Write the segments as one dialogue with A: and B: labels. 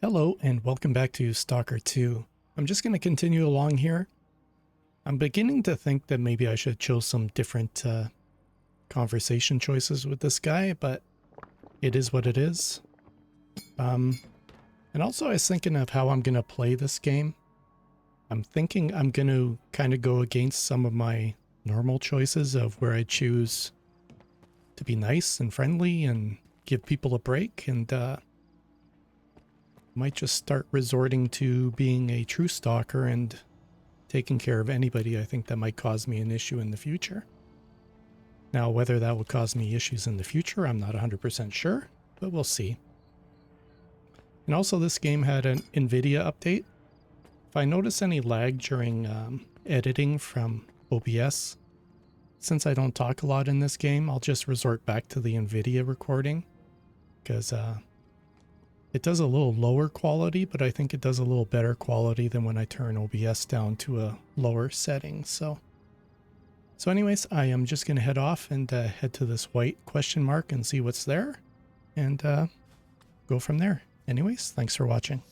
A: Hello and welcome back to Stalker 2. I'm just going to continue along here. I'm beginning to think that maybe I should choose some different conversation choices with this guy, but it is what it is. And also I was thinking of how I'm going to play this game. I'm thinking I'm going to kind of go against some of my normal choices of where I choose to be nice and friendly and give people a break, and might just start resorting to being a true stalker and taking care of anybody I think that might cause me an issue in the future. Now, whether that will cause me issues in the future, I'm not 100% sure, but we'll see. And also, this game had an NVIDIA update. If I notice any lag during editing from OBS, since I don't talk a lot in this game, I'll just resort back to the NVIDIA recording, because it does a little lower quality, but I think it does a little better quality than when I turn OBS down to a lower setting. So anyways, I am just going to head off and head to this white question mark and see what's there, and go from there. Anyways, thanks for watching.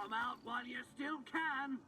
B: Come out while you still can.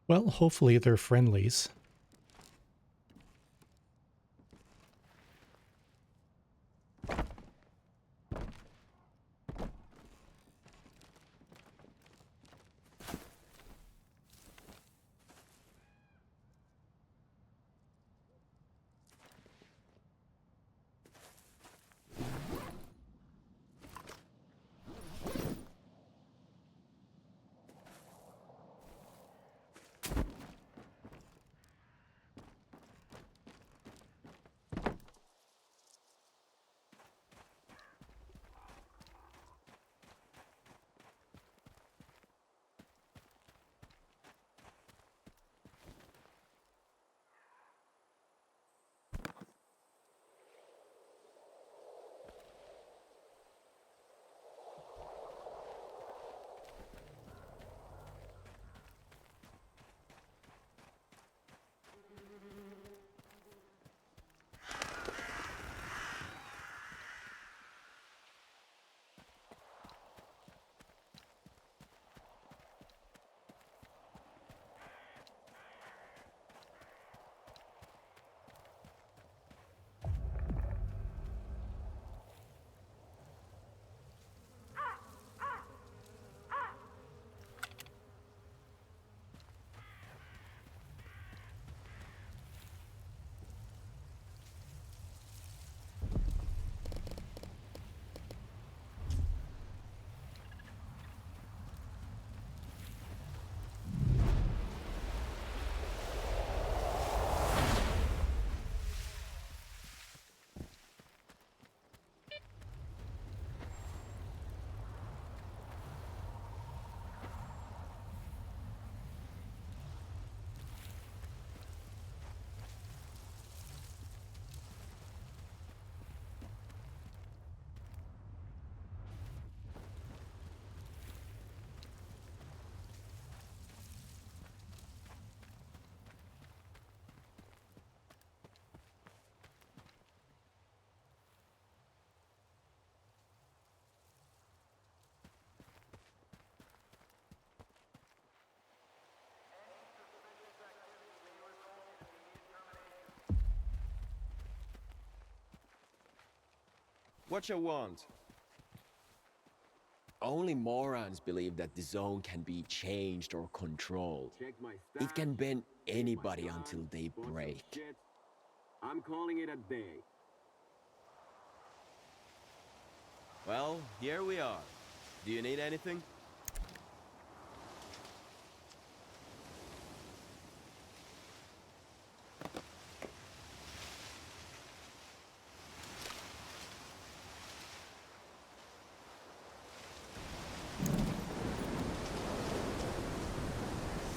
A: Well, hopefully they're friendlies.
C: What you want? Only morons believe that the zone can be changed or controlled. It can bend anybody until they break.
B: I'm calling it a day.
C: Well, here we are. Do you need anything?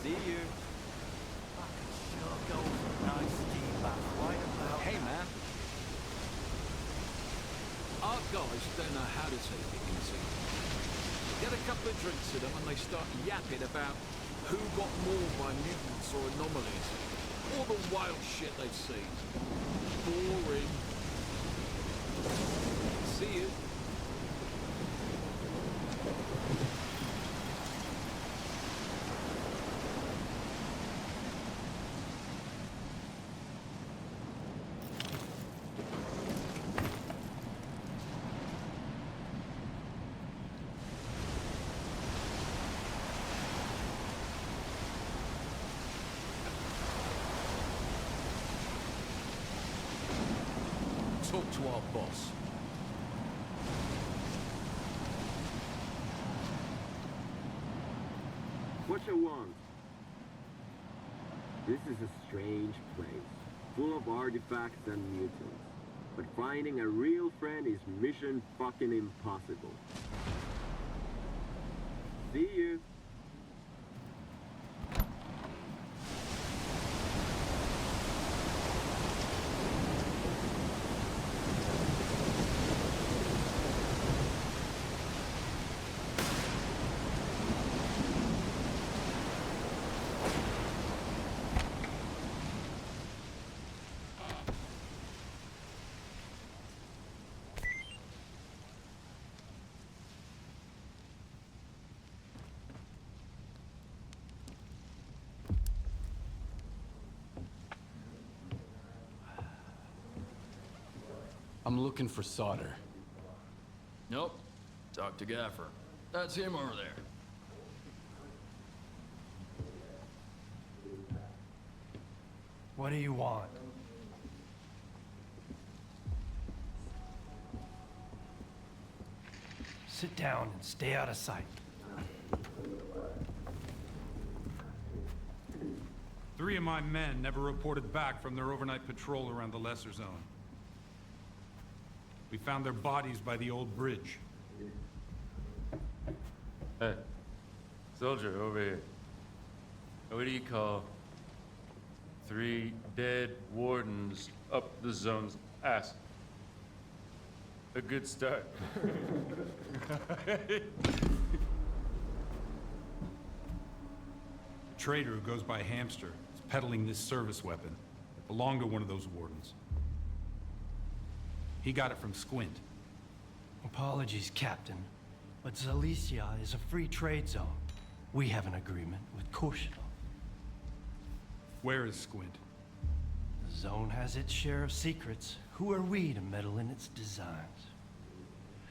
C: See you.
D: Sure go for a nice ski bath right about
E: Hey,
D: now.
E: man. Our guys don't know how to take it easy. Get a couple of drinks to them and they start yapping about who got mauled by mutants or anomalies. All the wild shit they've seen. Boring. See you. Talk to our boss.
B: What you want? This is a strange place, full of artifacts and mutants. But finding a real friend is mission fucking impossible. See you.
F: I'm looking for solder.
G: Nope. Talk to Gaffer. That's him over there.
D: What do you want? Sit down and stay out of sight.
H: 3 of my men never reported back from their overnight patrol around the lesser zone. We found their bodies by the old bridge.
I: Hey, soldier over here. What do you call 3 dead wardens up the zone's ass? A good start.
H: A trader who goes by Hamster is peddling this service weapon. It belonged to one of those wardens. He got it from Squint.
D: Apologies, Captain, but Zalicia is a free trade zone. We have an agreement with Chornobyl.
H: Where is Squint?
D: The zone has its share of secrets. Who are we to meddle in its designs?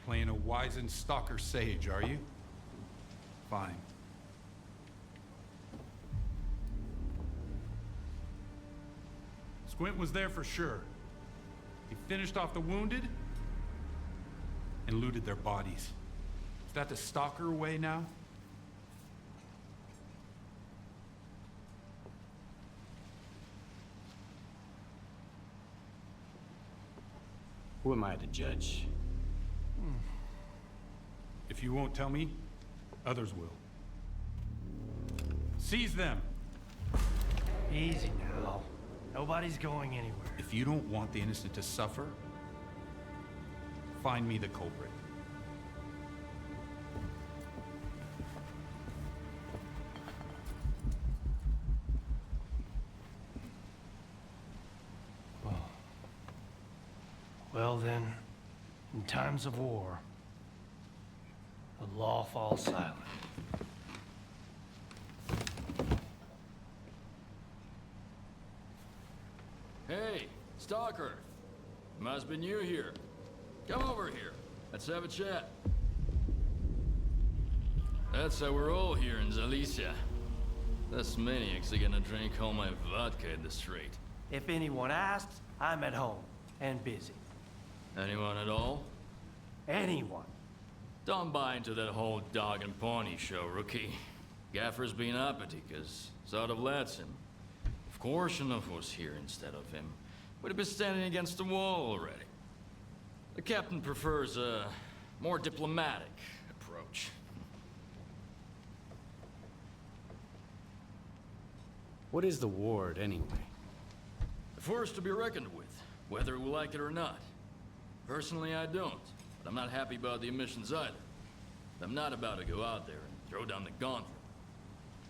H: Playing a wizened stalker sage, are you? Fine. Squint was there for sure. He finished off the wounded and looted their bodies. Is that the stalker way now?
F: Who am I to judge?
H: If you won't tell me, others will. Seize them!
D: Easy now. Nobody's going anywhere.
H: If you don't want the innocent to suffer, find me the culprit.
D: Well then, in times of war, the law falls silent.
G: Hey, Stalker. Must be new here. Come over here. Let's have a chat. That's how we're all here in Zalicia. Those maniacs are gonna drink all my vodka in the street.
D: If anyone asks, I'm at home and busy.
G: Anyone at all?
D: Anyone.
G: Don't buy into that whole dog and pony show, rookie. Gaffer's been uppity, cause sort of lets him. If Korshunov was here instead of him, we'd have been standing against the wall already. The captain prefers a more diplomatic approach.
F: What is the ward, anyway?
G: A force to be reckoned with, whether we like it or not. Personally, I don't, but I'm not happy about the emissions either. I'm not about to go out there and throw down the gauntlet.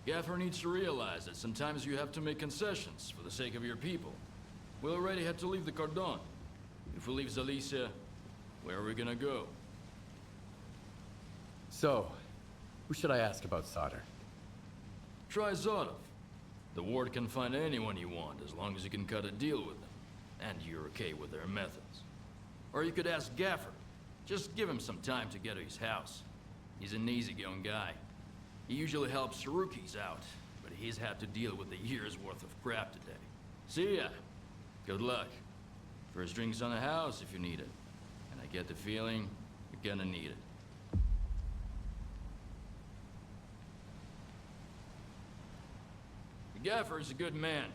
G: Gaffer needs to realize that sometimes you have to make concessions for the sake of your people. We'll already have to leave the Cordon. If we leave Zalicia, where are we gonna go?
F: So, who should I ask about solder?
G: Try Zotov. The ward can find anyone you want as long as you can cut a deal with them. And you're okay with their methods. Or you could ask Gaffer. Just give him some time to get to his house. He's an easygoing guy. He usually helps rookies out, but he's had to deal with a year's worth of crap today. See ya. Good luck. First drinks on the house if you need it. And I get the feeling you're gonna need it. The Gaffer is a good man.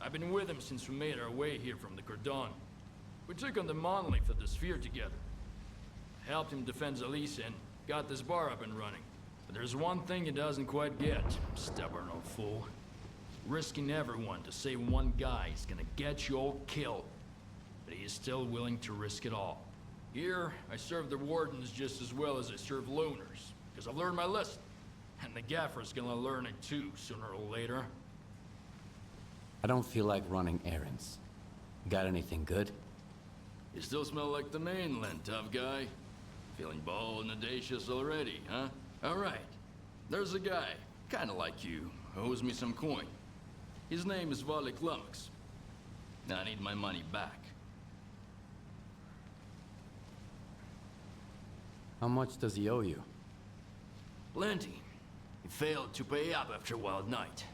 G: I've been with him since we made our way here from the Cordon. We took on the monolith of the sphere together. Helped him defend Zalicia and got this bar up and running. But there's one thing he doesn't quite get, stubborn old fool. Risking everyone to save one guy is gonna get you all killed. But he is still willing to risk it all. Here, I serve the wardens just as well as I serve loners, because I've learned my lesson. And the Gaffer's gonna learn it too, sooner or later.
F: I don't feel like running errands. Got anything good?
G: You still smell like the mainland, tough guy. Feeling bold and audacious already, huh? Alright. There's a guy, kinda like you, who owes me some coin. His name is S.T.A.L.K.E.R. I need my money back.
F: How much does he owe you?
G: Plenty. He failed to pay up after a wild night.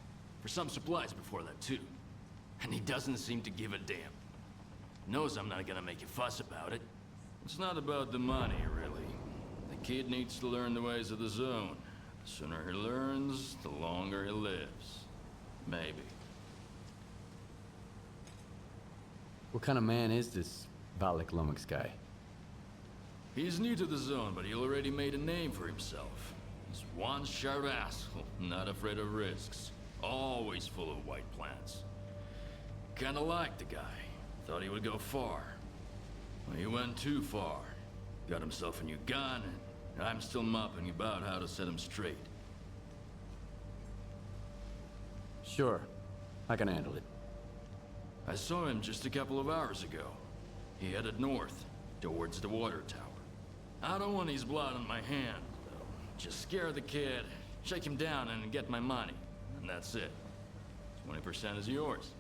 G: For some supplies before that, too. And he doesn't seem to give a damn. Knows I'm not gonna make a fuss about it. It's not about the money, really. The kid needs to learn the ways of the zone. The sooner he learns, the longer he lives. Maybe.
F: What kind of man is this S.T.A.L.K.E.R guy?
G: He's new to the zone, but he already made a name for himself. He's one sharp asshole, not afraid of risks. Always full of white plants. Kinda liked the guy. Thought he would go far. Well, he went too far. Got himself a new gun, and I'm still mopping about how to set him straight.
F: Sure, I can handle it.
G: I saw him just a couple of hours ago. He headed north, towards the water tower. I don't want his blood on my hand, though. Just scare the kid, shake him down, and get my money. And that's it. 20% is yours.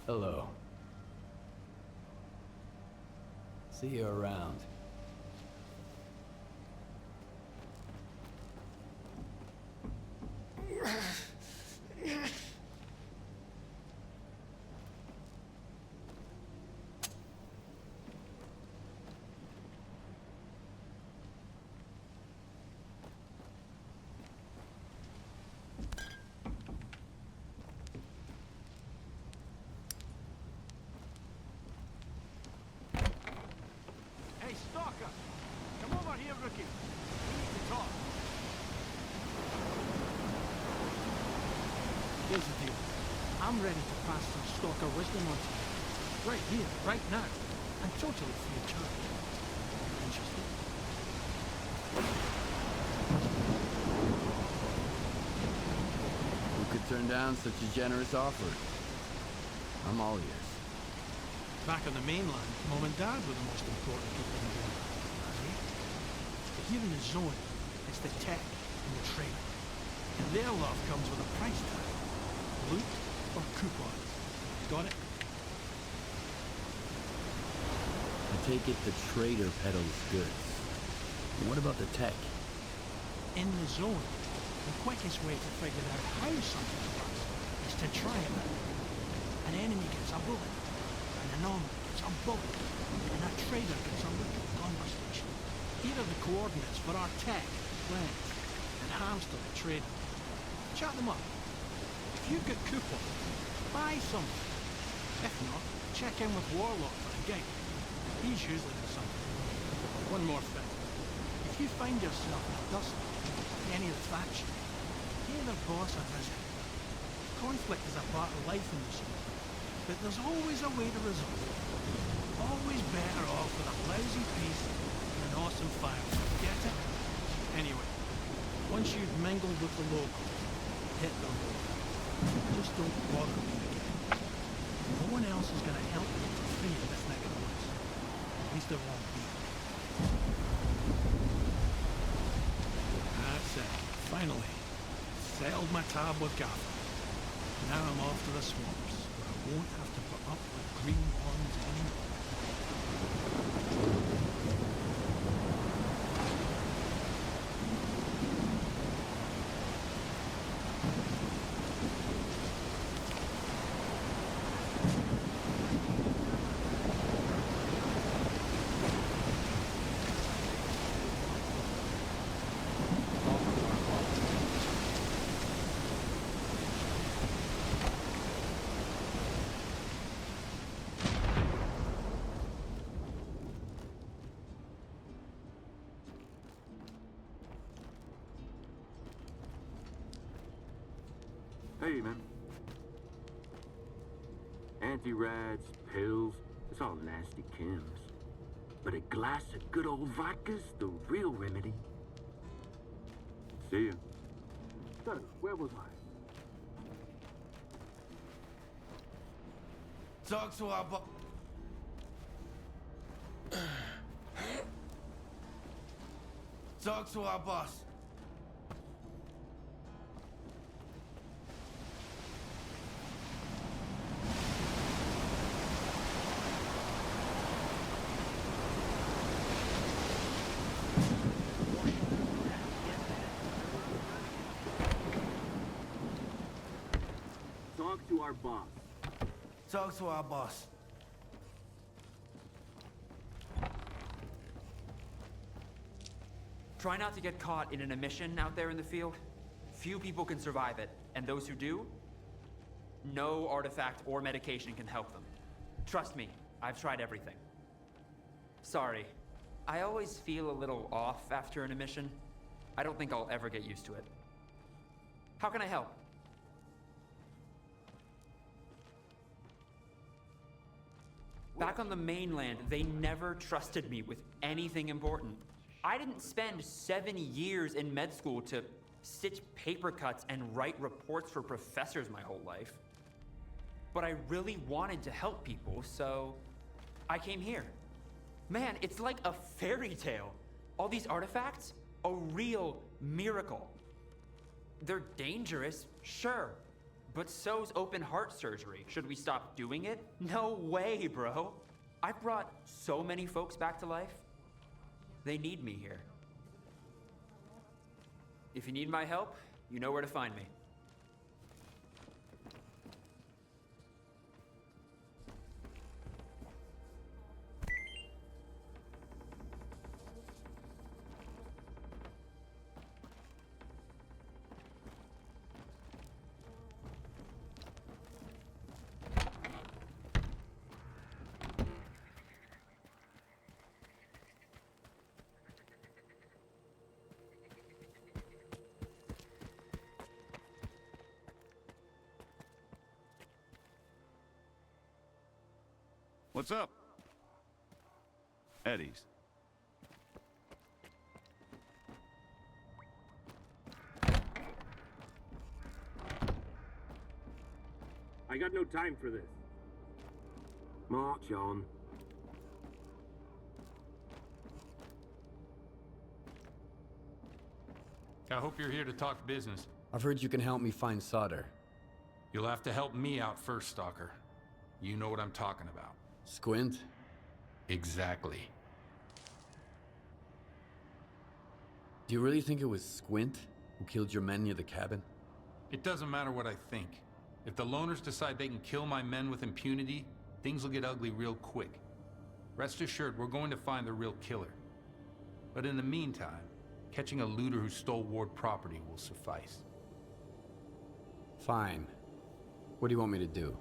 F: Hello. See you around.
J: Hey, Stalker! Come over here, rookie. We need to talk. Here's the deal. I'm ready to pass some Stalker wisdom on to you. Right here, right now. And totally free of charge. Interested?
F: Who could turn down such a generous offer? I'm all ears.
J: Back on the mainland, Mom and Dad were the most important people in the world. Right? But here in the zone, it's the tech and the trade. And their love comes with a price tag. Loot or coupons. Got it?
K: I take it the trader peddles goods. What about the tech?
J: In the zone, the quickest way to figure out how something works is to try it out. An enemy gets a bullet, an anomaly gets a bullet, and a trader gets a little conversation. Here are the coordinates for our tech, friends, and hamster the trader. Chat them up. If you've got coupons, buy something. If not, check in with Warlock for a gig. He's usually got something. One more thing. If you find yourself in a dust with any of the faction, pay their boss a visit. Conflict is a part of life in the zone, but there's always a way to resolve it. Always better off with a lousy peace than an awesome fire. Get it? Anyway, once you've mingled with the locals, hit the road. Just don't bother me again. No one else is going to help you for free in this neck of the woods. At least there won't be. That's it. Finally. Settled my tab with Gaffer. Now I'm off to the swamps, where I won't have to put up with green ones anymore.
B: Hey, man. Anti-rads, pills, it's all nasty chems. But a glass of good old vodka's the real remedy. See ya. So, where was I?
L: Talk to our Talk to our boss.
B: Talk to our boss.
L: Talk to our boss.
M: Try not to get caught in an emission out there in the field. Few people can survive it, and those who do, no artifact or medication can help them. Trust me, I've tried everything. Sorry, I always feel a little off after an emission. I don't think I'll ever get used to it. How can I help? Back on the mainland, they never trusted me with anything important. I didn't spend 7 years in med school to stitch paper cuts and write reports for professors my whole life. But I really wanted to help people, so I came here. Man, it's like a fairy tale. All these artifacts, a real miracle. They're dangerous, sure, but so's open heart surgery. Should we stop doing it? No way, bro. I've brought so many folks back to life. They need me here. If you need my help, you know where to find me.
N: What's up? Eddie's.
B: I got no time for this. March on.
H: I hope you're here to talk business.
F: I've heard you can help me find S.T.A.L.K.E.R.
H: You'll have to help me out first, Stalker. You know what I'm talking about.
F: Squint?
H: Exactly.
F: Do you really think it was Squint who killed your men near the cabin?
H: It doesn't matter what I think. If the loners decide they can kill my men with impunity, things will get ugly real quick. Rest assured, we're going to find the real killer. But in the meantime, catching a looter who stole Ward property will suffice.
F: Fine. What do you want me to do?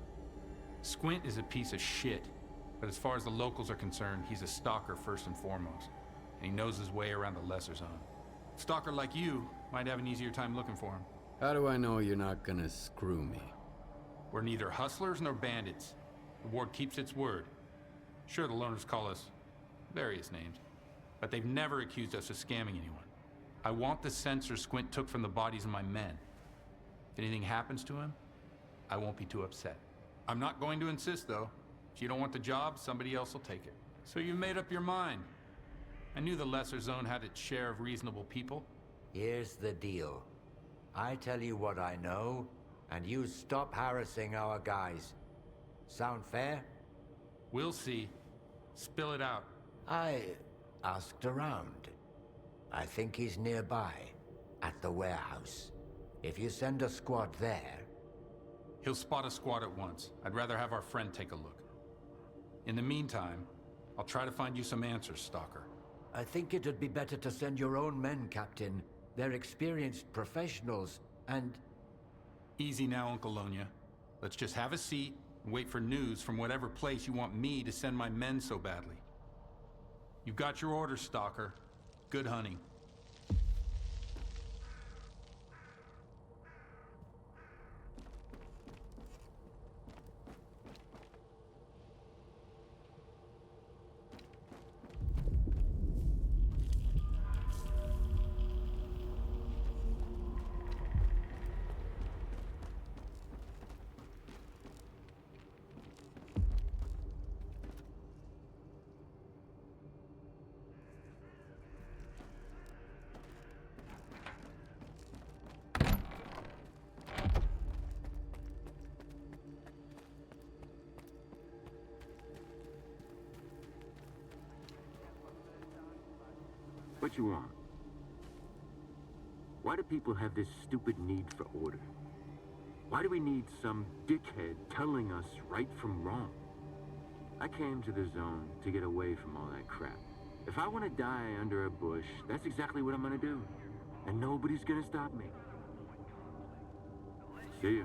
H: Squint is a piece of shit, but as far as the locals are concerned, he's a stalker first and foremost, and he knows his way around the lesser zone. A stalker like you might have an easier time looking for him.
F: How do I know you're not gonna screw me?
H: We're neither hustlers nor bandits. The Ward keeps its word. Sure, the loners call us various names, but they've never accused us of scamming anyone. I want the sensor Squint took from the bodies of my men. If anything happens to him, I won't be too upset. I'm not going to insist, though. If you don't want the job, somebody else will take it. So you made up your mind. I knew the lesser zone had its share of reasonable people.
O: Here's the deal. I tell you what I know, and you stop harassing our guys. Sound fair?
H: We'll see. Spill it out.
O: I asked around. I think he's nearby, at the warehouse. If you send a squad there...
H: He'll spot a squad at once. I'd rather have our friend take a look. In the meantime, I'll try to find you some answers, Stalker.
O: I think it'd be better to send your own men, Captain. They're experienced professionals, and...
H: Easy now, Uncle Lonya. Let's just have a seat and wait for news from whatever place you want me to send my men so badly. You've got your orders, Stalker. Good hunting.
B: What you want? Why do people have this stupid need for order? Why do we need some dickhead telling us right from wrong? I came to the zone to get away from all that crap. If I want to die under a bush, that's exactly what I'm gonna do. And nobody's gonna stop me. See ya.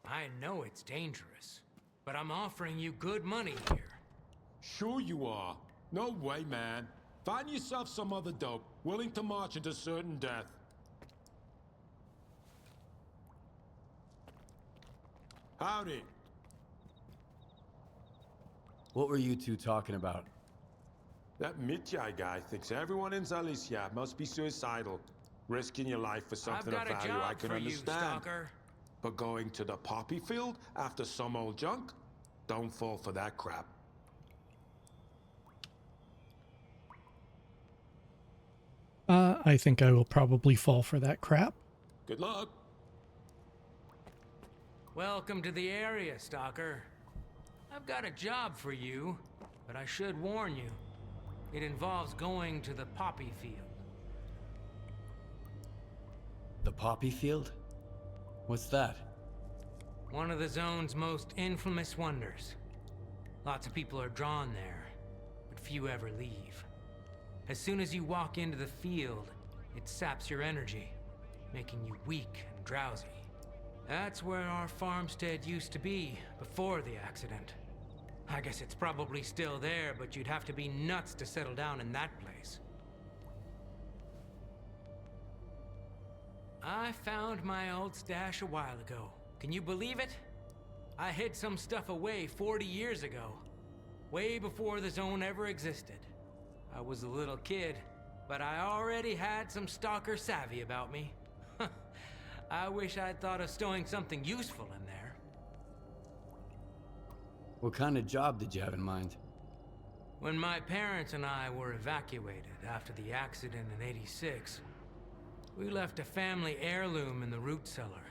P: I know it's dangerous, but I'm offering you good money here.
Q: Sure you are. No way, man. Find yourself some other dope, willing to march into certain death. Howdy.
F: What were you two talking about?
Q: That Mitya guy thinks everyone in Zalicia must be suicidal. Risking your life for something of
P: I've got a
Q: value
P: job
Q: I can
P: for
Q: understand.
P: you, Stalker.
Q: But going to the poppy field after some old junk? Don't fall for that crap.
A: I think I will probably fall for that crap.
Q: Good luck.
P: Welcome to the area, Stalker. I've got a job for you, but I should warn you. It involves going to the poppy field.
F: The poppy field? What's that?
P: One of the zone's most infamous wonders. Lots of people are drawn there, but few ever leave. As soon as you walk into the field, it saps your energy, making you weak and drowsy. That's where our farmstead used to be before the accident. I guess it's probably still there, but you'd have to be nuts to settle down in that place. I found my old stash a while ago. Can you believe it? I hid some stuff away 40 years ago, way before the zone ever existed. I was a little kid, but I already had some stalker savvy about me. I wish I'd thought of stowing something useful in there.
F: What kind of job did you have in mind?
P: When my parents and I were evacuated after the accident in '86, we left a family heirloom in the root cellar.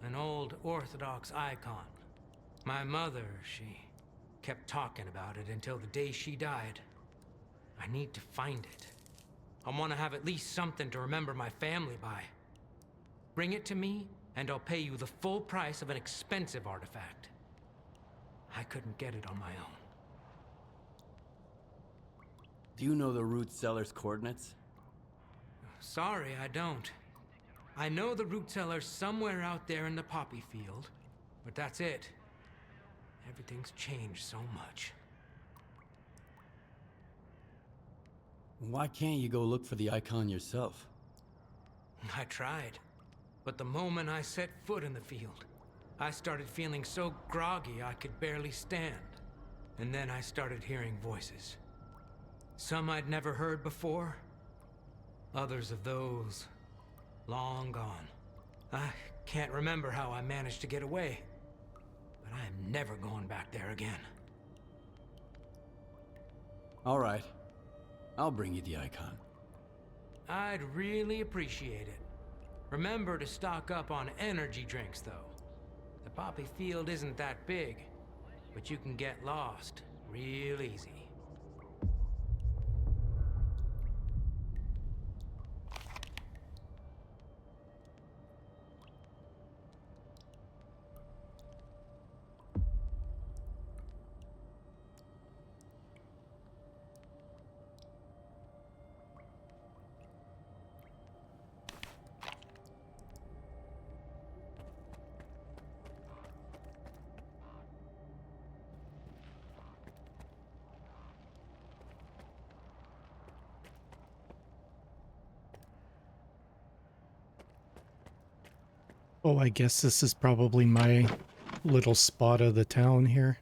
P: An old Orthodox icon. My mother, she kept talking about it until the day she died. I need to find it. I want to have at least something to remember my family by. Bring it to me, and I'll pay you the full price of an expensive artifact. I couldn't get it on my own.
F: Do you know the root cellar's coordinates?
P: Sorry, I don't. I know the root cellar's somewhere out there in the poppy field, but that's it. Everything's changed so much.
F: Why can't you go look for the icon yourself?
P: I tried, but the moment I set foot in the field, I started feeling so groggy I could barely stand. And then I started hearing voices. Some I'd never heard before. Others of those, long gone. I can't remember how I managed to get away, but I am never going back there again.
F: All right. I'll bring you the icon.
P: I'd really appreciate it. Remember to stock up on energy drinks, though. The poppy field isn't that big, but you can get lost real easy.
A: Oh, I guess this is probably my little spot of the town here.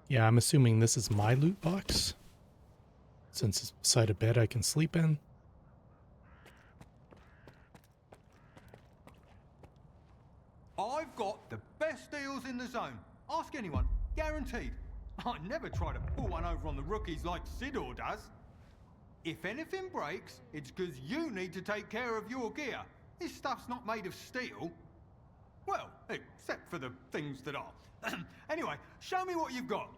A: Yeah, I'm assuming this is my loot box, since it's beside a bed I can sleep in.
R: I've got the best deals in the zone. Ask anyone. Guaranteed. I never try to pull one over on the rookies like Sidor does. If anything breaks, it's because you need to take care of your gear. This stuff's not made of steel. Well, except for the things that are. Anyway, show me what you've got.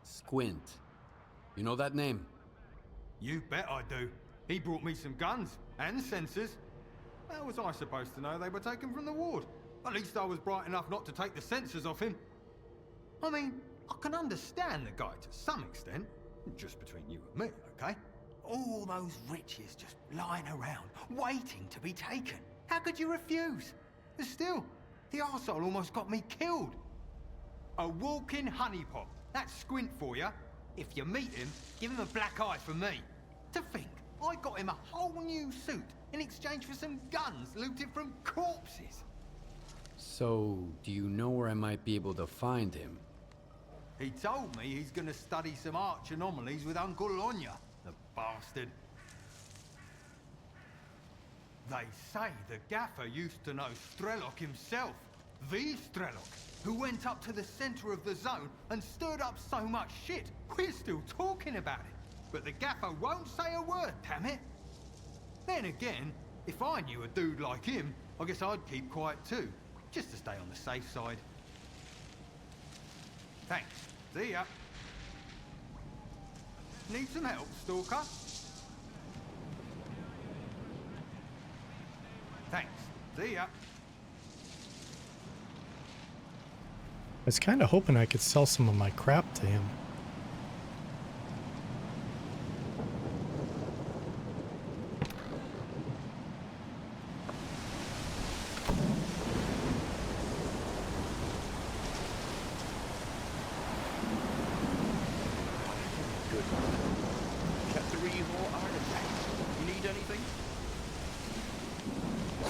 F: Squint. You know that name?
R: You bet I do. He brought me some guns and sensors. How was I supposed to know they were taken from the ward? At least I was bright enough not to take the sensors off him. I mean, I can understand the guy to some extent. Just between you and me, okay? All those riches just lying around, waiting to be taken. How could you refuse? But still, the arsehole almost got me killed. A walking honeypot. That's Squint for you. If you meet him, give him a black eye from me. To think, I got him a whole new suit in exchange for some guns looted from corpses.
F: So, do you know where I might be able to find him?
R: He told me he's gonna study some arch anomalies with Uncle Lonya, the bastard. They say the gaffer used to know S.T.A.L.K.E.R himself. The S.T.A.L.K.E.R, who went up to the center of the zone and stirred up so much shit, we're still talking about it. But the gaffer won't say a word, damn it. Then again, if I knew a dude like him, I guess I'd keep quiet too, just to stay on the safe side. Thanks. See ya. Need some help, Stalker? Thanks. See ya.
A: I was kind of hoping I could sell some of my crap to him.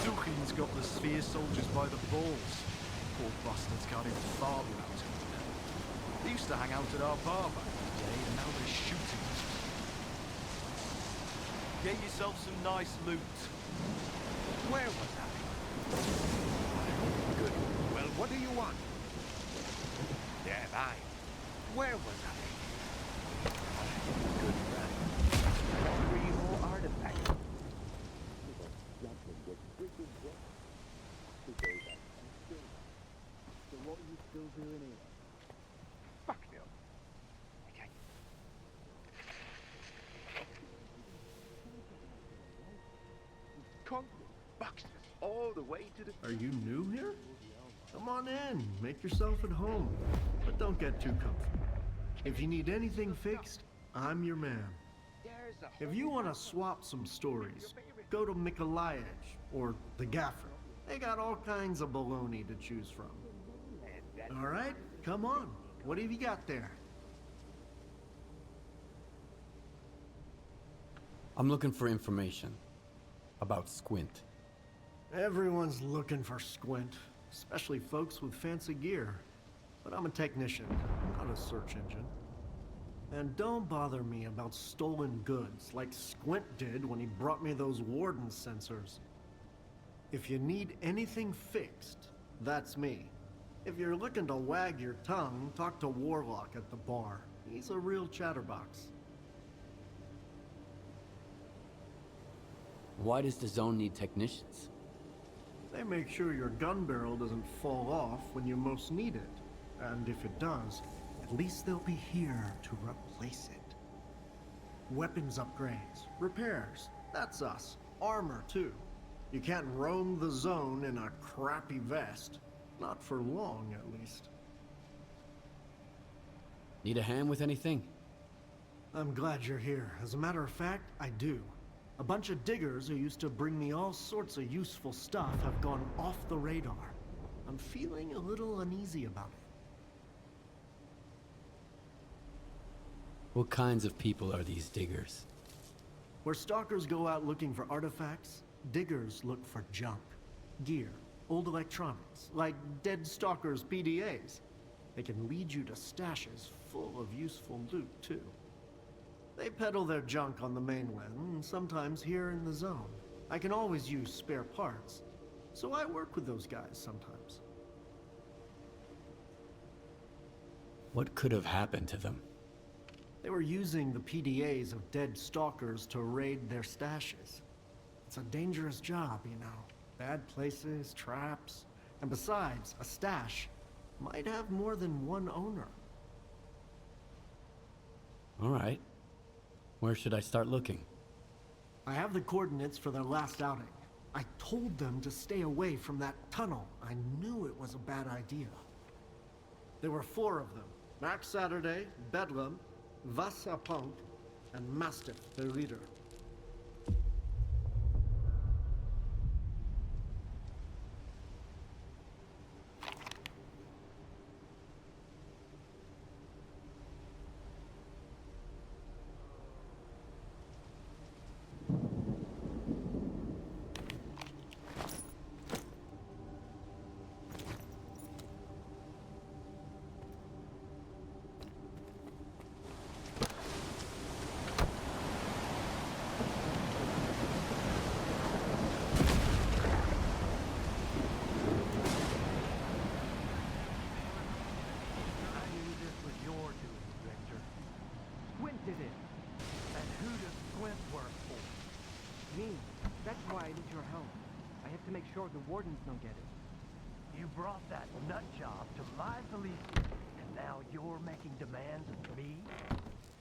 S: Zuchin's got the S.T.A.L.K.E.R soldiers by the balls. Poor bastards can't even fart without him. They used to hang out at our bar back in the day, and now they're shooting us. Get yourself some nice loot. Where was that?
N: Good. Well, what do you want?
S: Yeah, I. Where was that?
N: Good friend. Three more artifacts.
B: So what are you still doing here?
N: Fuck you.
B: Okay.
N: Concrete boxes all the way to the...
T: Are you new here? Come on in, make yourself at home. But don't get too comfortable. If you need anything fixed, I'm your man. If you want to swap some stories, go to Mykolaiv or the Gaffer. They got all kinds of baloney to choose from. All right, come on. What have you got there?
F: I'm looking for information about Squint.
T: Everyone's looking for Squint, especially folks with fancy gear. But I'm a technician, not a search engine. And don't bother me about stolen goods like Squint did when he brought me those Warden sensors. If you need anything fixed, that's me. If you're looking to wag your tongue, talk to Warlock at the bar. He's a real chatterbox.
F: Why does the zone need technicians?
T: They make sure your gun barrel doesn't fall off when you most need it. And if it does, at least they'll be here to replace it. Weapons upgrades, repairs, that's us. Armor, too. You can't roam the zone in a crappy vest. Not for long, at least.
F: Need a hand with anything?
T: I'm glad you're here. As a matter of fact, I do. A bunch of diggers who used to bring me all sorts of useful stuff have gone off the radar. I'm feeling a little uneasy about it.
F: What kinds of people are these diggers?
T: Where stalkers go out looking for artifacts, diggers look for junk. Gear, old electronics, like dead stalkers' PDAs. They can lead you to stashes full of useful loot, too. They peddle their junk on the mainland, and sometimes here in the zone. I can always use spare parts, so I work with those guys sometimes.
F: What could have happened to them?
T: They were using the PDAs of dead stalkers to raid their stashes. It's a dangerous job, you know. Bad places, traps, and besides, a stash might have more than one owner.
F: All right. Where should I start looking?
T: I have the coordinates for their last outing. I told them to stay away from that tunnel. I knew it was a bad idea. There were 4 of them. Max Saturday, Bedlam, Vasapunk, and Mastiff, their leader.
U: sure the wardens don't get it. You brought that nut job to live Alicia, and now you're making demands of me?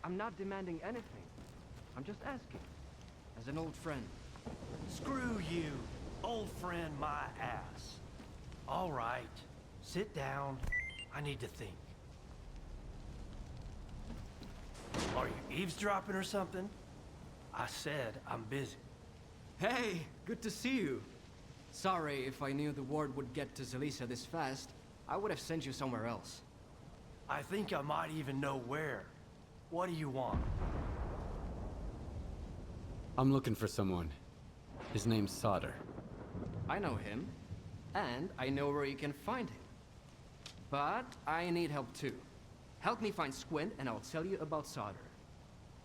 V: I'm not demanding anything. I'm just asking. As an old friend.
U: Screw you! Old friend my ass. All right. Sit down. I need to think. Are you eavesdropping or something? I said I'm busy.
V: Hey, good to see you. Sorry, if I knew the word would get to Zalicia this fast, I would have sent you somewhere else.
U: I think I might even know where. What do you want?
F: I'm looking for someone. His name's S.T.A.L.K.E.R.
V: I know him, and I know where you can find him. But I need help too. Help me find Squint, and I'll tell you about S.T.A.L.K.E.R.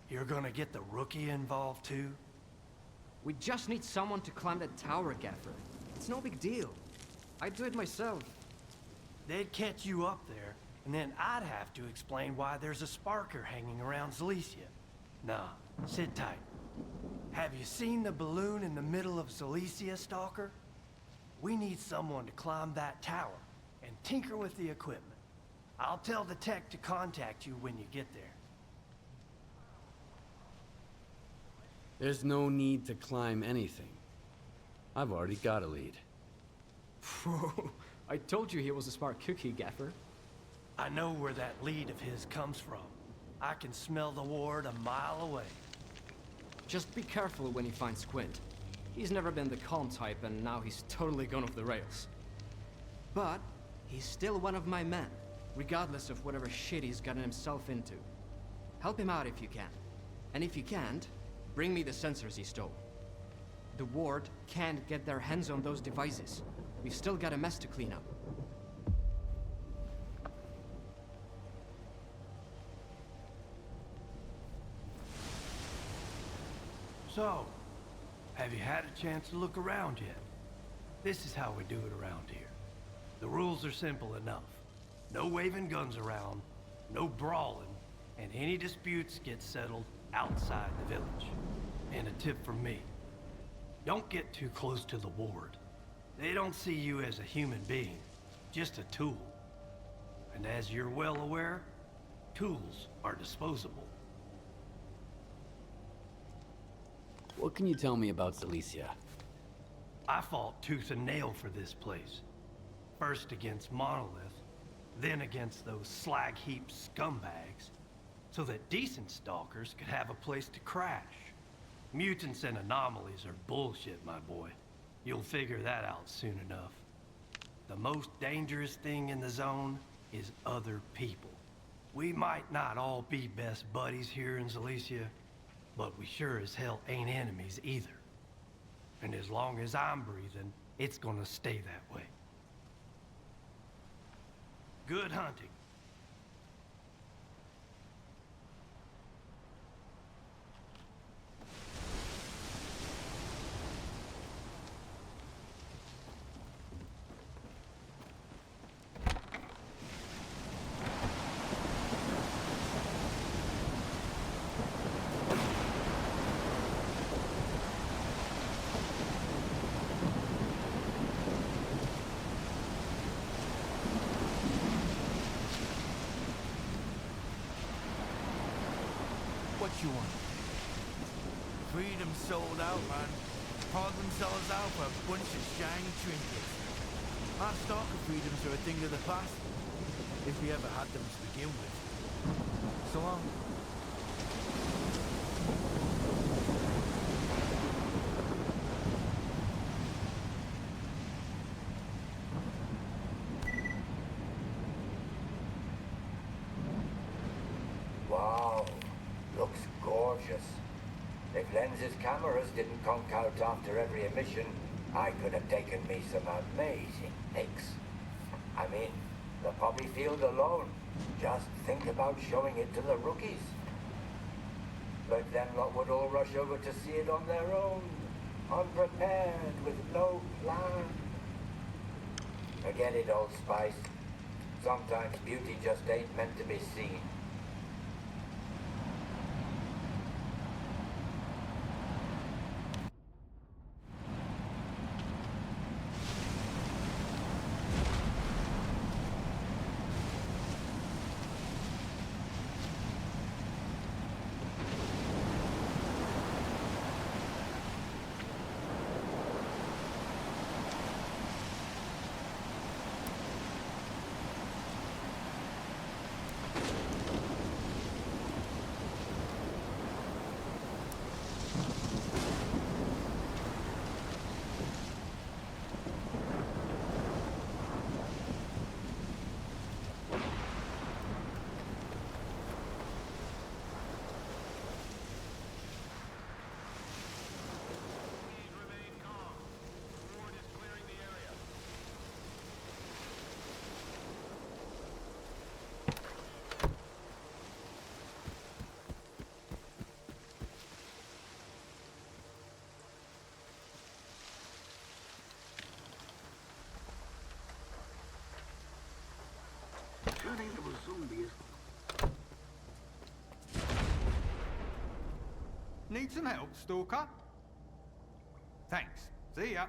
U: You're gonna get the rookie involved too?
V: We just need someone to climb that tower, Gaffer. It's no big deal. I'd do it myself.
U: They'd catch you up there, and then I'd have to explain why there's a sparker hanging around Zalicia. Nah, sit tight. Have you seen the balloon in the middle of Zalicia, S.T.A.L.K.E.R? We need someone to climb that tower and tinker with the equipment. I'll tell the tech to contact you when you get there.
F: There's no need to climb anything. I've already got a lead.
V: I told you he was a smart cookie, Gaffer.
U: I know where that lead of his comes from. I can smell the ward a mile away.
V: Just be careful when you find Squint. He's never been the calm type, and now he's totally gone off the rails. But he's still one of my men, regardless of whatever shit he's gotten himself into. Help him out if you can. And if you can't, bring me the sensors he stole. The ward can't get their hands on those devices. We've still got a mess to clean up.
U: So, have you had a chance to look around yet? This is how we do it around here. The rules are simple enough. No waving guns around, no brawling, and any disputes get settled outside the village. And a tip from me. Don't get too close to the ward. They don't see you as a human being, just a tool. And as you're well aware, tools are disposable.
F: What can you tell me about Zalicia?
U: I fought tooth and nail for this place. First against Monolith, then against those slag heap scumbags, so that decent stalkers could have a place to crash. Mutants and anomalies are bullshit, my boy. You'll figure that out soon enough. The most dangerous thing in the zone is other people. We might not all be best buddies here in Zalicia, but we sure as hell ain't enemies either. And as long as I'm breathing, it's gonna stay that way. Good hunting.
L: What you want? Freedom sold out, man. Hog themselves out for a bunch of shiny trinkets. Our stalker freedoms are a thing of the past. If we ever had them to begin with. So long.
O: Wow, looks gorgeous. If Lens's cameras didn't conk out after every emission, I could have taken me some amazing pics. I mean, the poppy field alone. Just think about showing it to the rookies. But then what would all rush over to see it on their own? Unprepared, with no plan. Forget it, Old Spice. Sometimes beauty just ain't meant to be seen.
R: Need some help, Stalker? Thanks. See ya.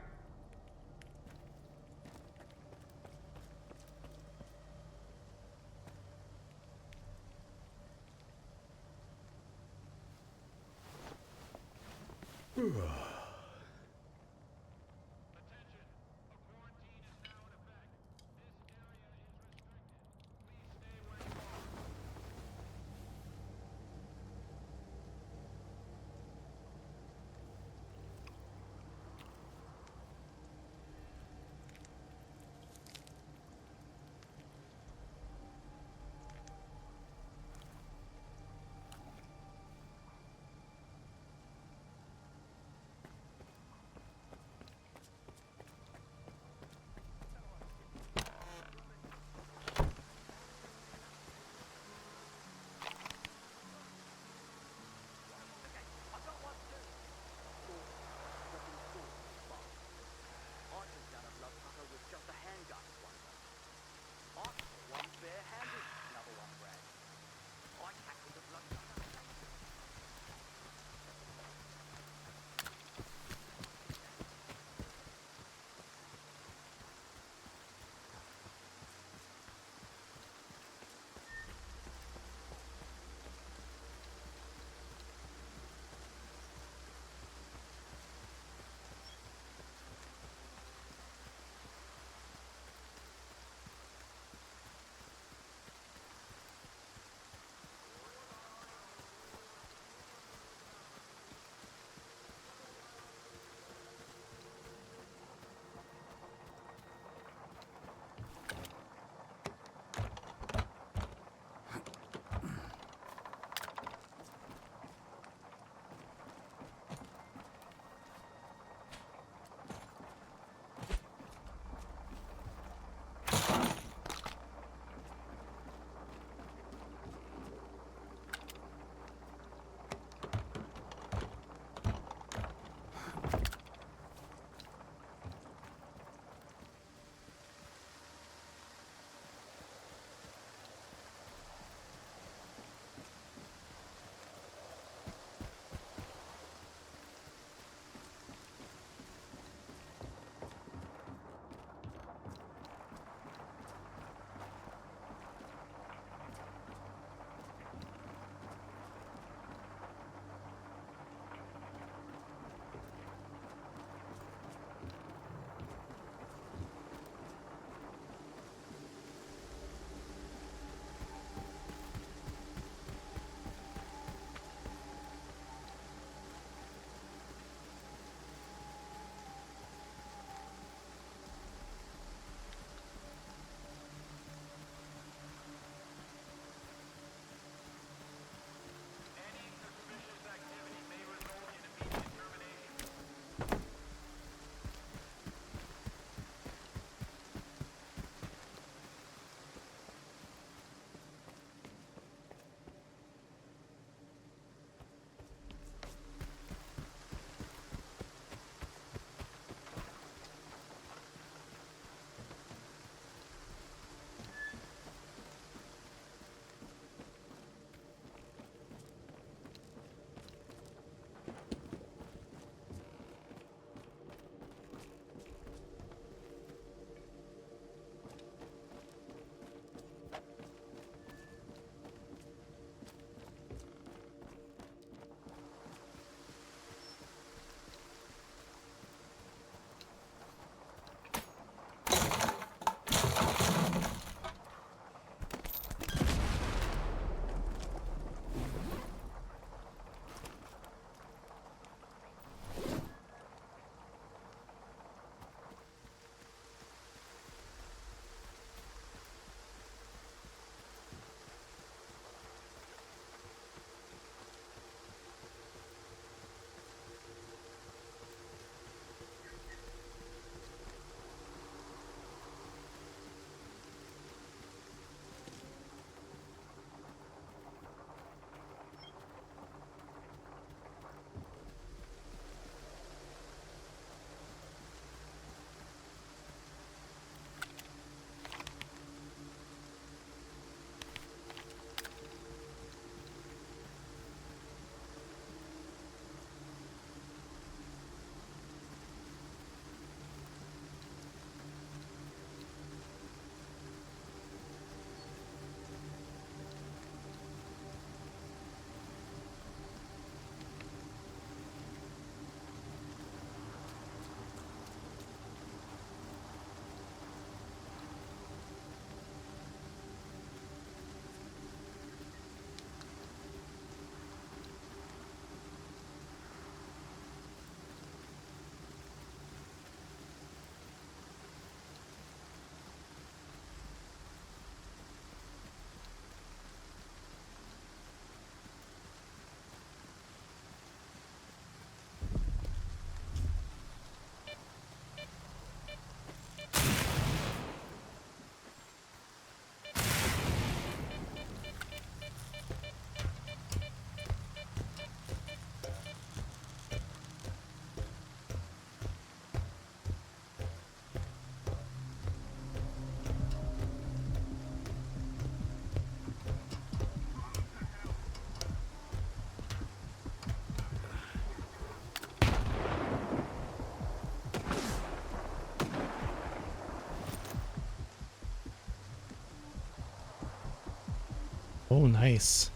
A: Oh, nice.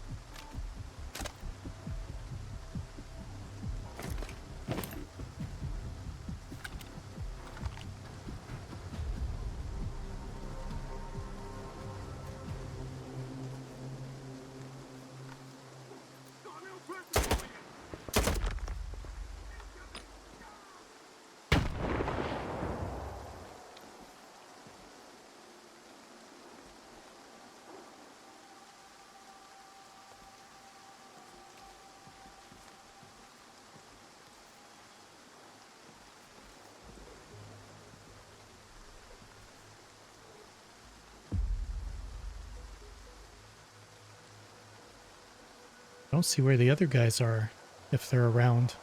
A: I don't see where the other guys are, if they're around.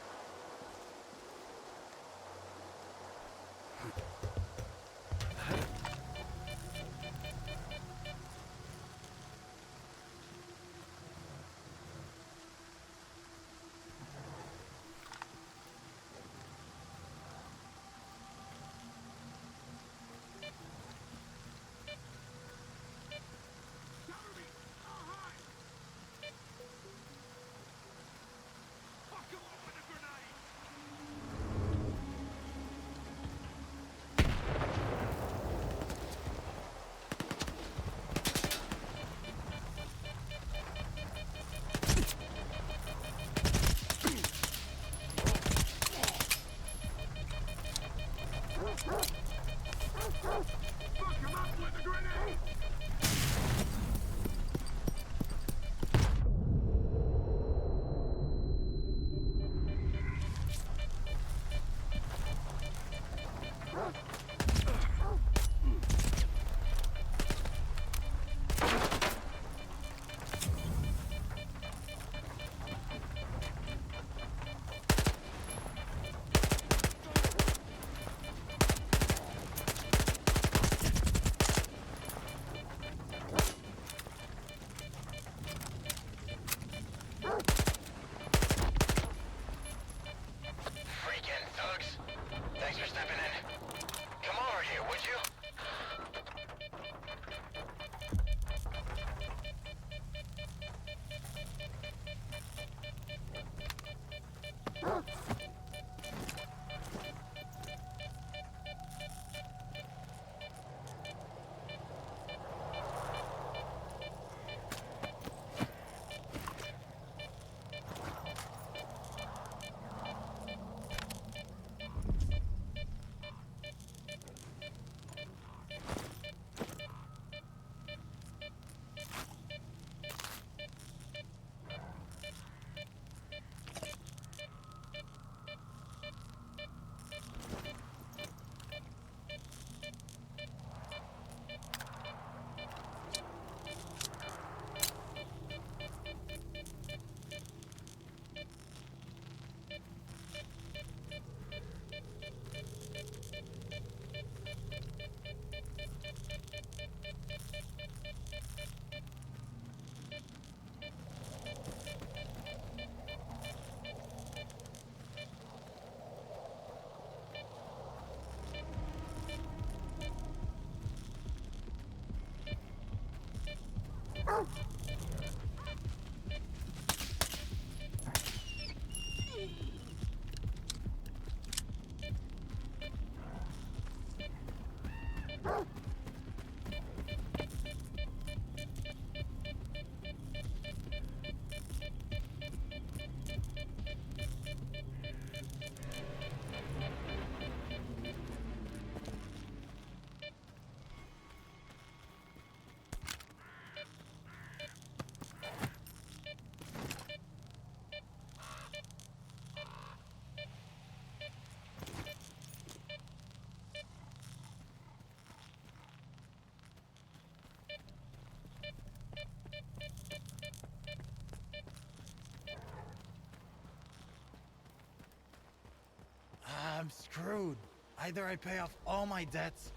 L: I'm screwed. Either I pay off all my debts,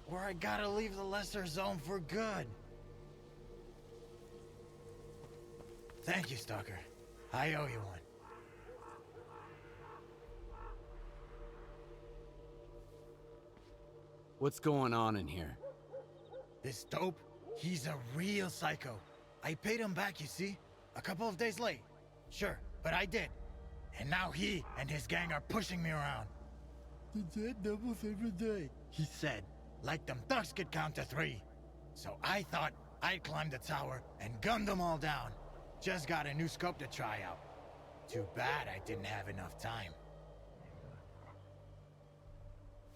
L: or I gotta leave the lesser zone for good. Thank you, Stalker. I owe you one.
F: What's going on in here?
L: This dope, he's a real psycho.
C: I paid him back, you see? A couple of days late. Sure, but I did. And now he and his gang are pushing me around. The dead doubles every day, he said. Like them thugs could count to 3. So I thought I'd climb the tower and gun them all down. Just got a new scope to try out. Too bad I didn't have enough time.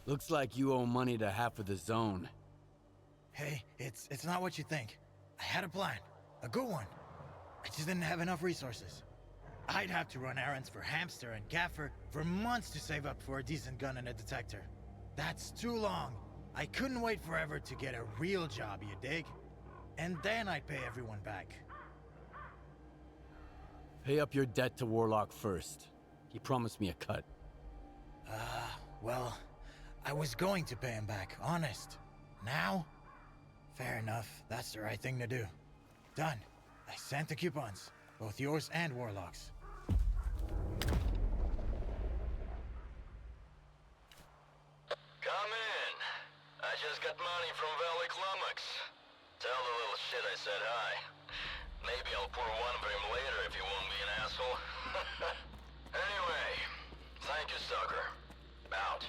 F: Looks like you owe money to half of the zone.
C: Hey, it's not what you think. I had a plan. A good one. I just didn't have enough resources. I'd have to run errands for Hamster and Gaffer for months to save up for a decent gun and a detector. That's too long. I couldn't wait forever to get a real job, you dig? And then I'd pay everyone back.
F: Pay up your debt to Warlock first. He promised me a cut.
C: Well, I was going to pay him back, honest. Now? Fair enough, that's the right thing to do. Done. I sent the coupons. Both yours and Warlock's.
E: Come in. I just got money from Valley Climax. Tell the little shit I said hi. Maybe I'll pour one for him later if he won't be an asshole. Anyway, thank you, Stalker. Out.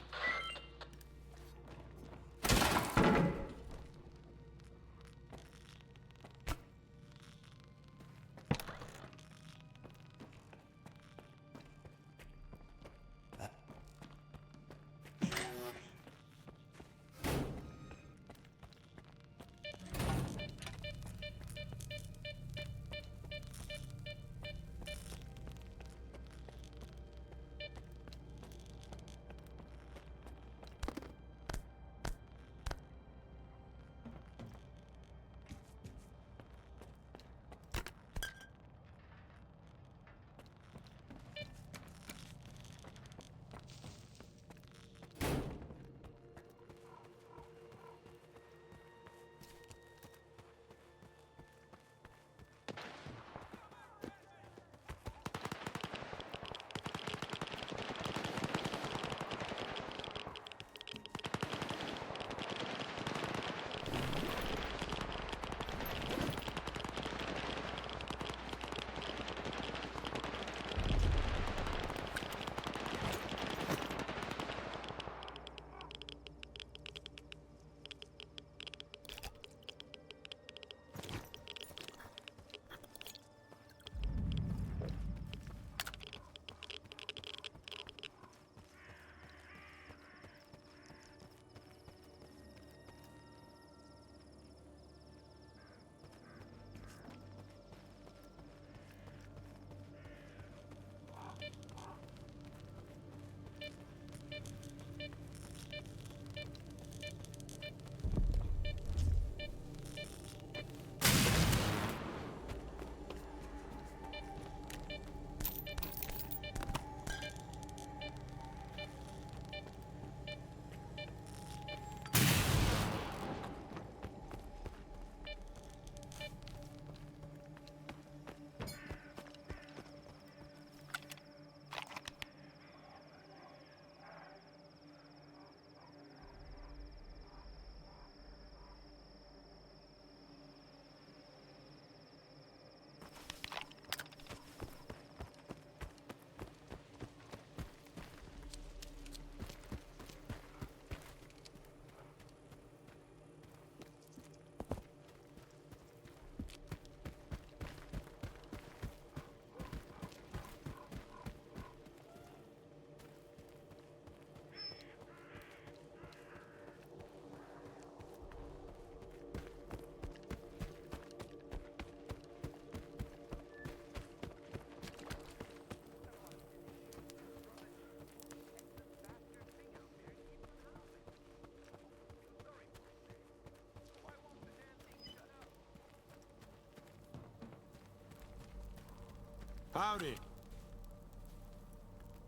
Q: Howdy.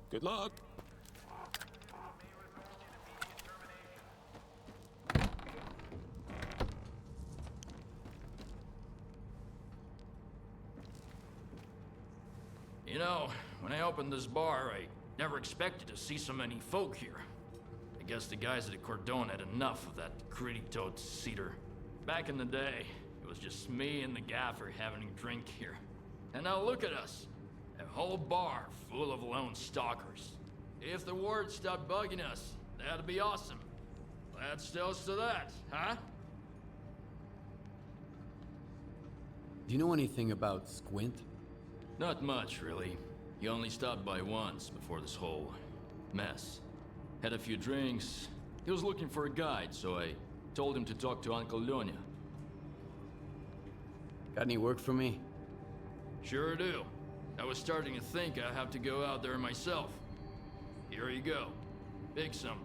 Q: Good luck.
G: You know, when I opened this bar, I never expected to see so many folk here. I guess the guys at the Cordon had enough of that gritty-toed cedar. Back in the day, it was just me and the gaffer having a drink here. And now look at us. A whole bar full of lone stalkers. If the ward stopped bugging us, that'd be awesome. Let's toast to that, huh?
F: Do you know anything about Squint?
G: Not much, really. He only stopped by once before this whole mess. Had a few drinks. He was looking for a guide, so I told him to talk to Uncle Lonya.
F: Got any work for me?
G: Sure do. I was starting to think I have to go out there myself. Here you go. Big some.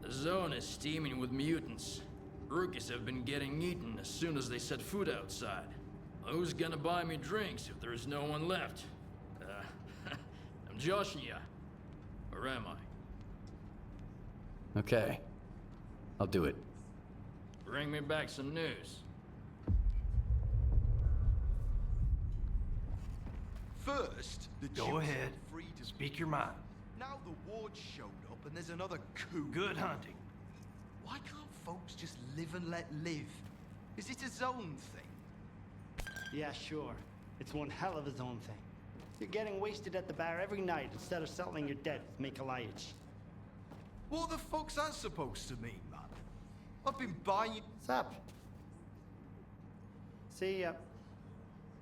G: The zone is steaming with mutants. Rookies have been getting eaten as soon as they set foot outside. Who's gonna buy me drinks if there's no one left? I'm joshing ya. Or am I?
F: Okay. I'll do it.
G: Bring me back some news.
S: First, the
U: Go
S: Jews
U: ahead.
S: are free to
U: Speak your mind.
S: Now the ward showed up and there's another coup.
U: Good hunting.
S: Why can't folks just live and let live? Is it a zone thing?
D: Yeah, sure. It's one hell of a zone thing. You're getting wasted at the bar every night instead of settling your debt with Make-A-Liage.
S: What the fuck's that supposed to mean, man? I've been buying...
D: What's up? See ya.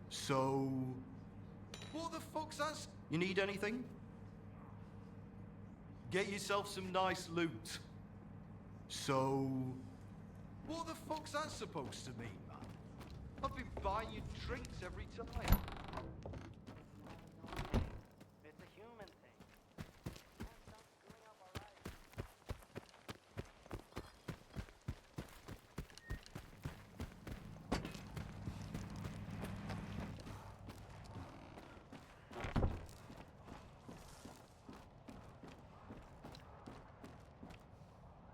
S: So... What the fuck's that? You need anything? Get yourself some nice loot. So... What the fuck's that supposed to mean, man? I've been buying you drinks every time.
D: It's a human thing.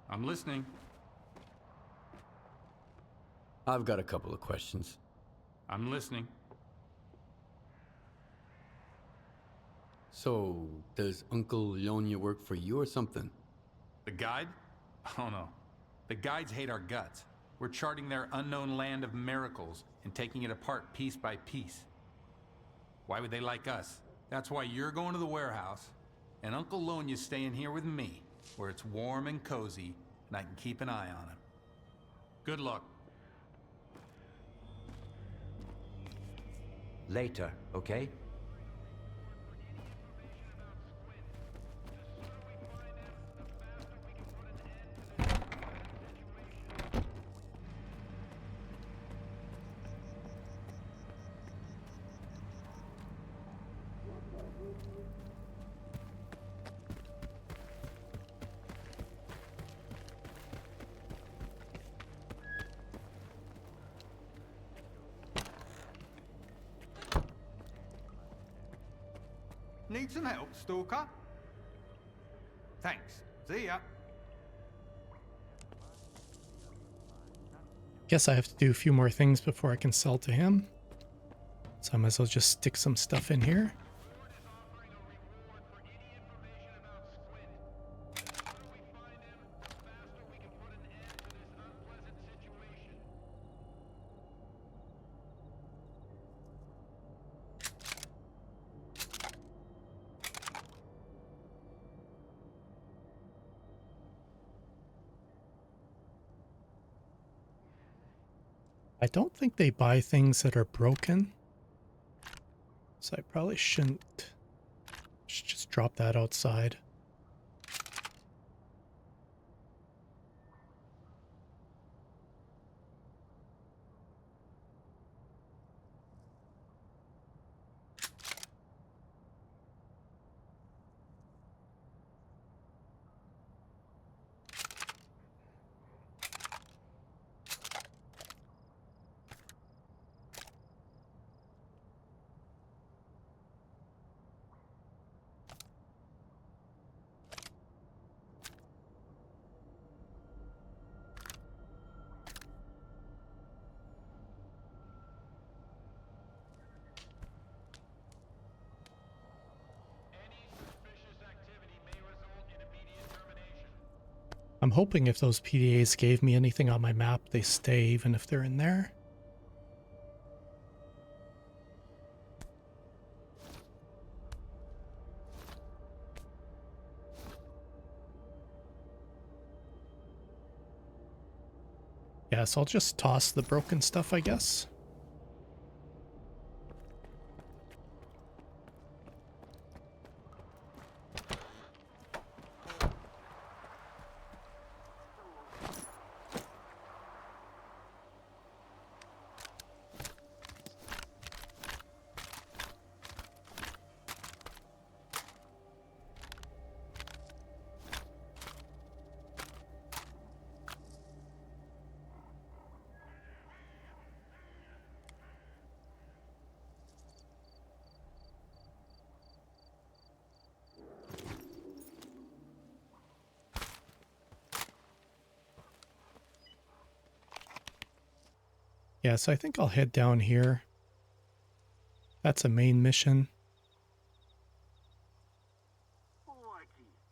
H: I'm listening.
F: I've got a couple of questions.
H: I'm listening.
F: So, does Uncle Lonya work for you or something?
H: The guide? Oh no. The guides hate our guts. We're charting their unknown land of miracles and taking it apart piece by piece. Why would they like us? That's why you're going to the warehouse, and Uncle Lonya's staying here with me, where it's warm and cozy, and I can keep an eye on him. Good luck.
O: Later, okay?
R: Need some help, Stalker? Thanks. See ya.
A: Guess I have to do a few more things before I can sell to him. So I might as well just stick some stuff in here. I don't think they buy things that are broken. So I probably shouldn't. Should just drop that outside. I'm hoping if those PDAs gave me anything on my map, they stay even if they're in there. Yeah, so I'll just toss the broken stuff, I guess. Yeah, so I think I'll head down here. That's a main mission.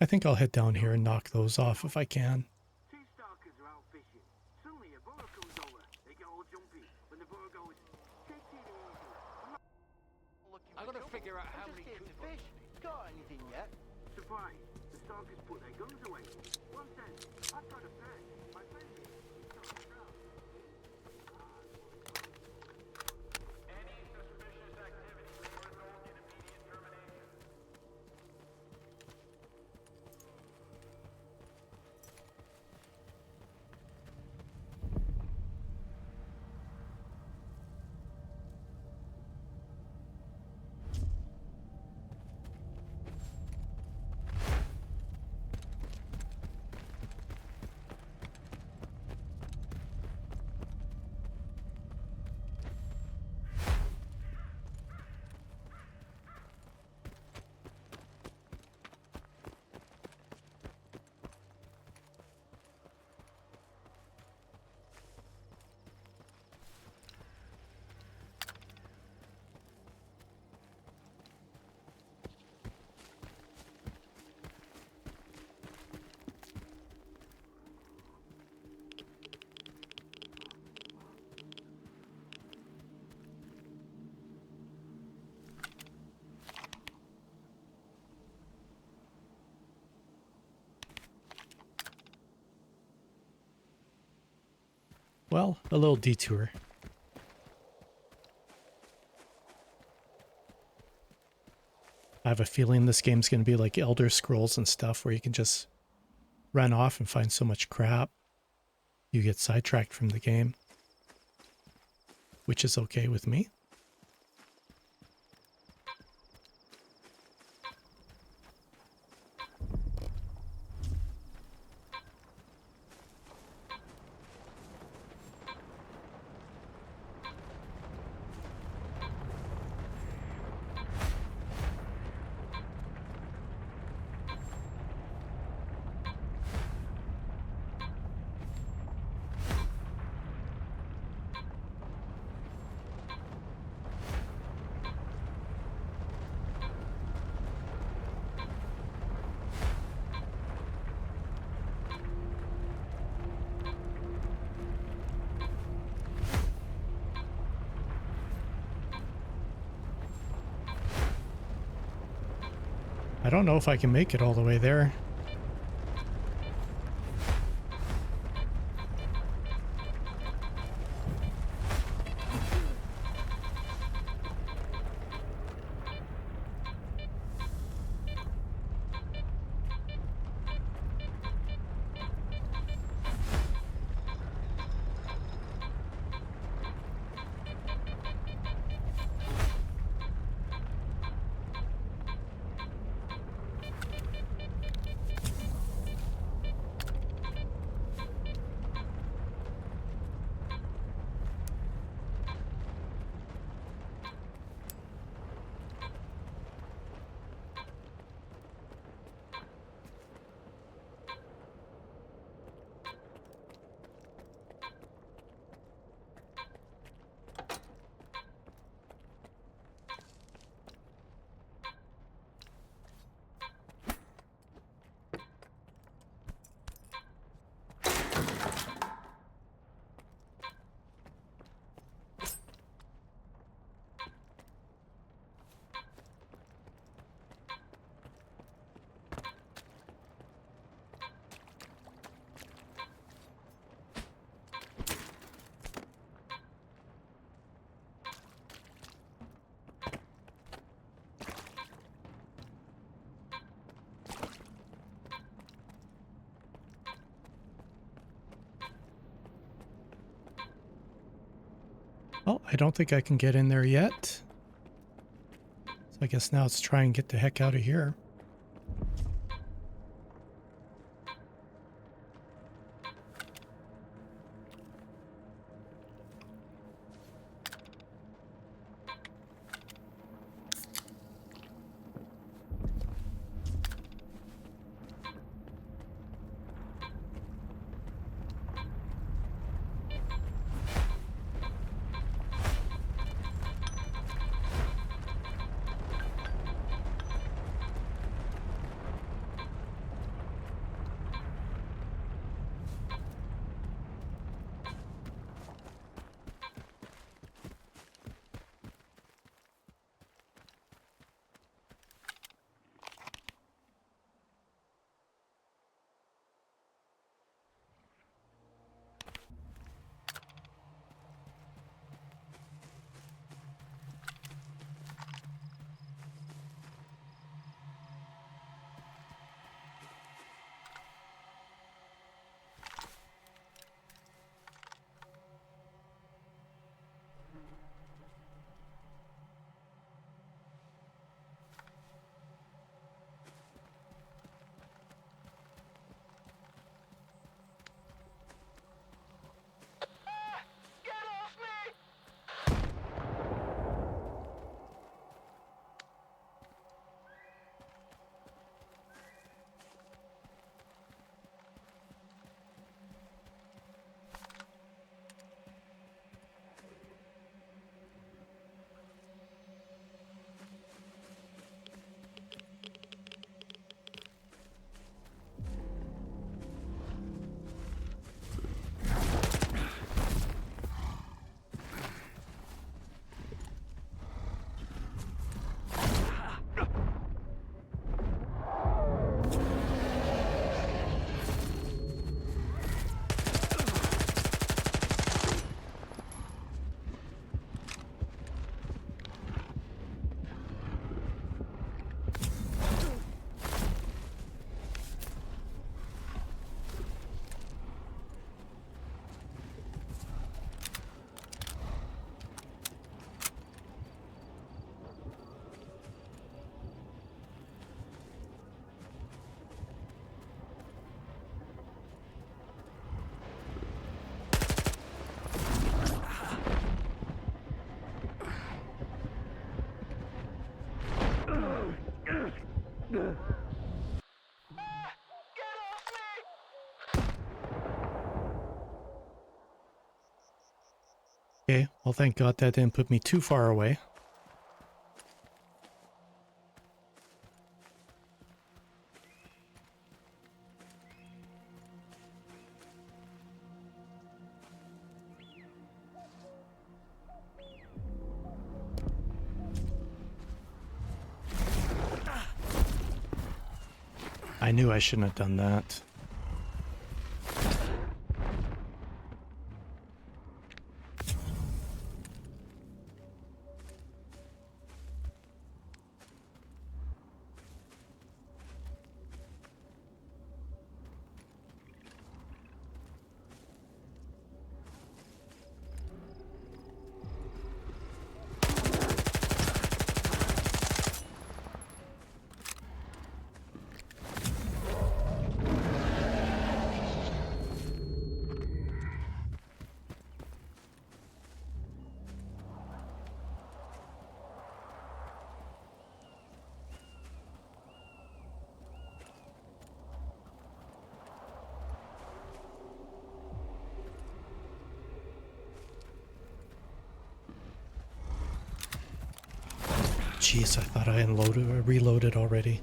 A: I think I'll head down here and knock those off if I can.
B: Two stalkers are out fishing. Suddenly a boat comes over. They get all jumpy. When the boat goes, take it easy.
N: I gotta figure out how many fish. Got anything yet?
B: Surprise! The stalkers put their guns away. One says, I've got a pet. My friend is.
A: Well, a little detour. I have a feeling this game's going to be like Elder Scrolls and stuff where you can just run off and find so much crap. You get sidetracked from the game, which is okay with me. I don't know if I can make it all the way there. Well, I don't think I can get in there yet. So I guess now it's try and get the heck out of here. Okay, well thank God that didn't put me too far away. I knew I shouldn't have done that. Jeez, I thought I unloaded or reloaded already.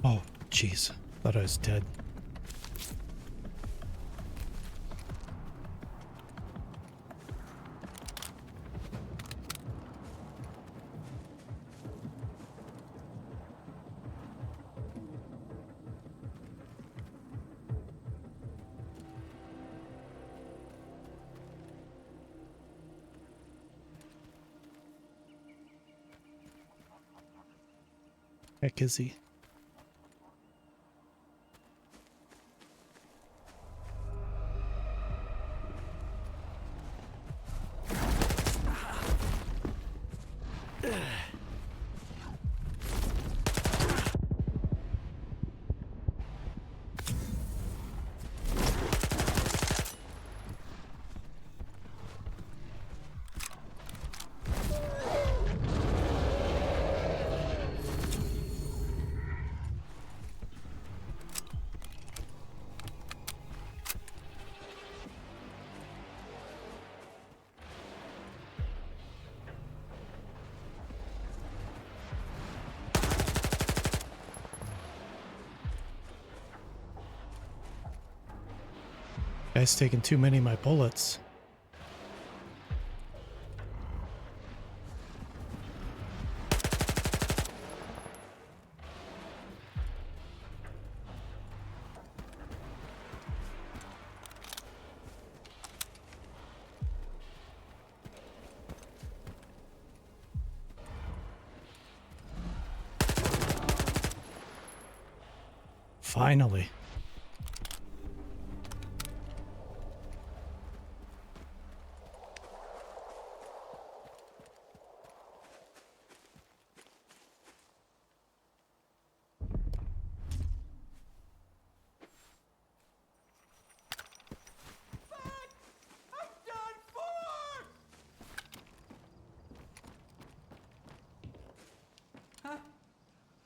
A: Oh, jeez. Thought I was dead. Heck is he? Guy's taking too many of my bullets. Finally.
D: Huh?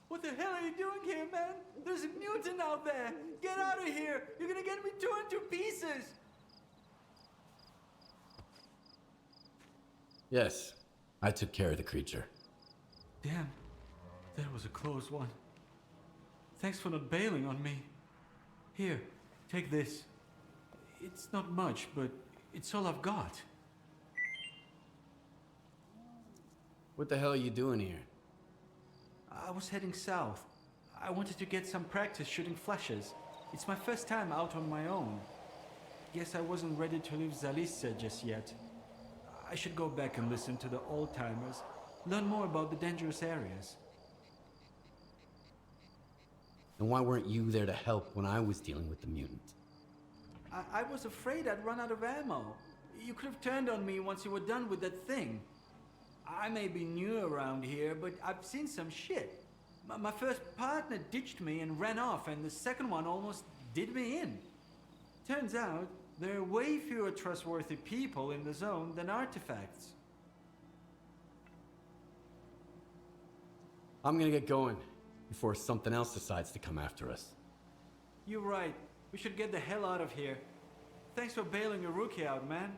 D: What the hell are you doing here, man? There's a mutant out there! Get out of here! You're gonna get me torn to pieces!
F: Yes, I took care of the creature.
D: Damn, that was a close one. Thanks for not bailing on me. Here, take this. It's not much, but it's all I've got.
F: What the hell are you doing here?
D: I was heading south. I wanted to get some practice shooting flashes. It's my first time out on my own. Guess I wasn't ready to leave Zalice just yet. I should go back and listen to the old-timers, learn more about the dangerous areas.
F: And why weren't you there to help when I was dealing with the mutant?
D: I was afraid I'd run out of ammo. You could have turned on me once you were done with that thing. I may be new around here, but I've seen some shit. My first partner ditched me and ran off, and the second one almost did me in. Turns out, there are way fewer trustworthy people in the zone than artifacts.
F: I'm gonna get going before something else decides to come after us.
D: You're right. We should get the hell out of here. Thanks for bailing a rookie out, man.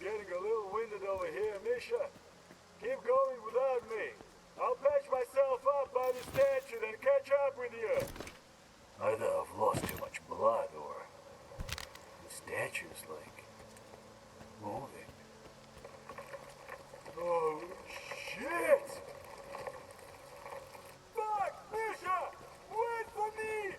I: getting a little winded over here, Misha. Keep going without me. I'll patch myself up by the statue and catch up with you. Either I've lost too much blood or the statue's like moving. Oh, shit! Fuck! Misha! Wait for me!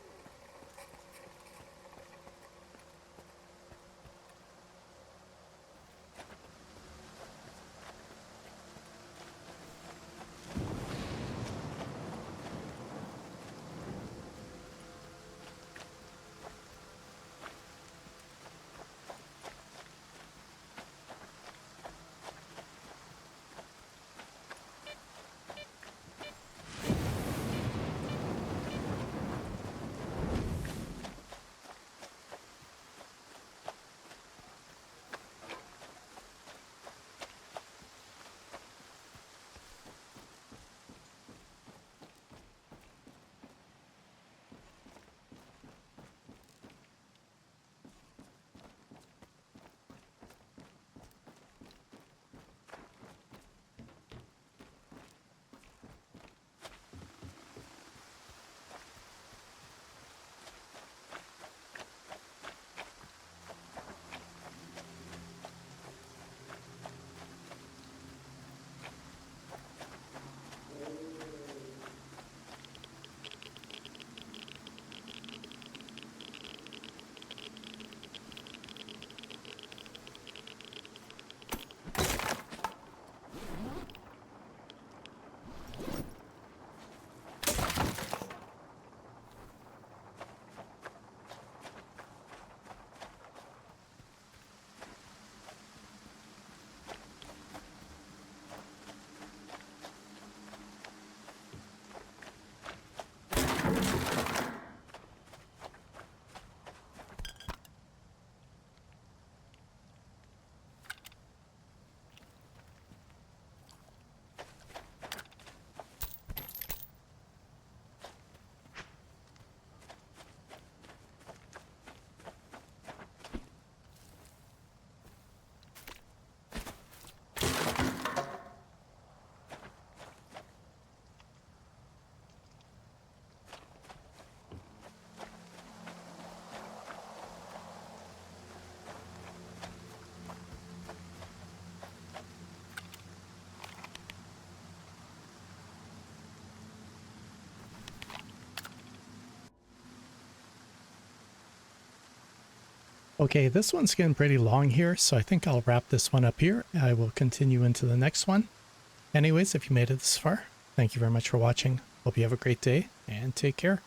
A: Okay, this one's getting pretty long here, so I think I'll wrap this one up here. I will continue into the next one. Anyways, if you made it this far, thank you very much for watching. Hope you have a great day, and take care.